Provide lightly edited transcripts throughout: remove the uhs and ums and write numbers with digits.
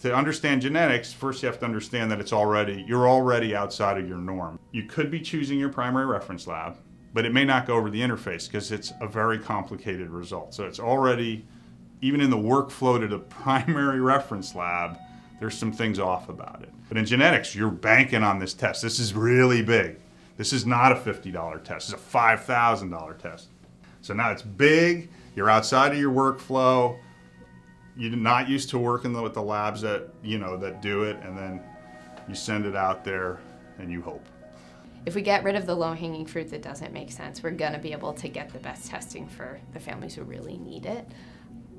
To understand genetics, first you have to understand that you're already outside of your norm. You could be choosing your primary reference lab, but it may not go over the interface because it's a very complicated result. So it's already, even in the workflow to the primary reference lab, there's some things off about it. But in genetics, you're banking on this test. This is really big. This is not a $50 test. It's a $5,000 test. So now it's big, you're outside of your workflow, you're not used to working with the labs that do it, and then you send it out there and you hope. If we get rid of the low-hanging fruit that doesn't make sense, we're going to be able to get the best testing for the families who really need it.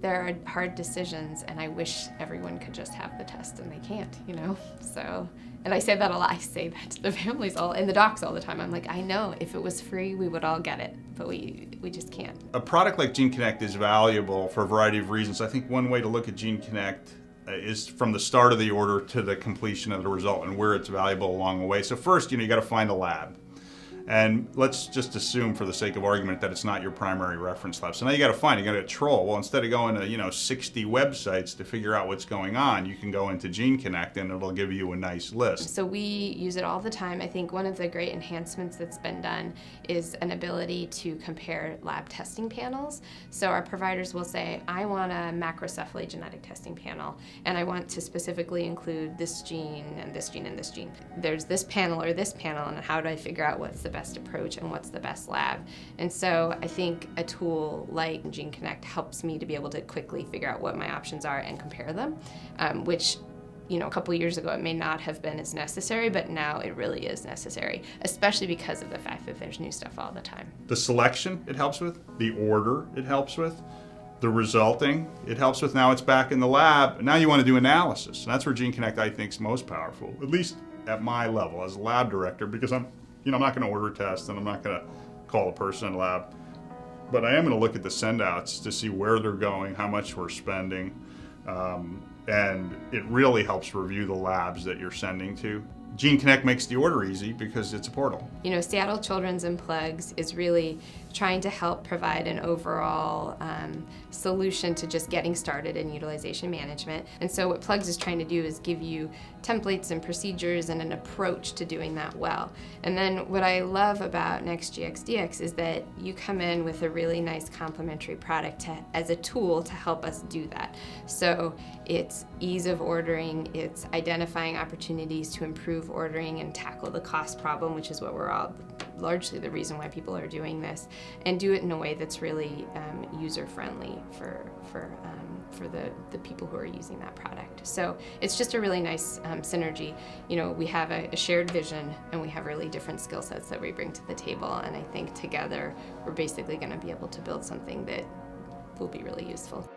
There are hard decisions, and I wish everyone could just have the test, and they can't, So, and I say that a lot. I say that to the families and the docs all the time. I'm like, I know if it was free, we would all get it, but we just can't. A product like GeneConnect is valuable for a variety of reasons. I think one way to look at GeneConnect is from the start of the order to the completion of the result and where it's valuable along the way. So first, you got to find a lab. And let's just assume for the sake of argument that it's not your primary reference lab. So now you got to troll. Well, instead of going to 60 websites to figure out what's going on, you can go into GeneConnect and it'll give you a nice list. So we use it all the time. I think one of the great enhancements that's been done is an ability to compare lab testing panels. So our providers will say, I want a macrocephaly genetic testing panel, and I want to specifically include this gene and this gene and this gene. There's this panel or this panel, and how do I figure out what's the best approach and what's the best lab? And so I think a tool like GeneConnect helps me to be able to quickly figure out what my options are and compare them, which a couple years ago it may not have been as necessary, but now it really is necessary, especially because of the fact that there's new stuff all the time. The selection it helps with, the order it helps with, the resulting it helps with. Now it's back in the lab, and now you want to do analysis. And that's where GeneConnect I think is most powerful, at least at my level as a lab director, because I'm not going to order tests and I'm not going to call a person in the lab, but I am going to look at the sendouts to see where they're going, how much we're spending, and it really helps review the labs that you're sending to. GeneConnect makes the order easy because it's a portal. Seattle Children's and Plugs is really trying to help provide an overall solution to just getting started in utilization management. And so what Plugs is trying to do is give you templates and procedures and an approach to doing that well. And then what I love about NextGxDx is that you come in with a really nice complementary product as a tool to help us do that. So it's ease of ordering, it's identifying opportunities to improve ordering and tackle the cost problem, which is what we're all largely the reason why people are doing this, and do it in a way that's really user-friendly for the people who are using that product. So it's just a really nice synergy. We have a shared vision, and we have really different skill sets that we bring to the table, and I think together we're basically going to be able to build something that will be really useful.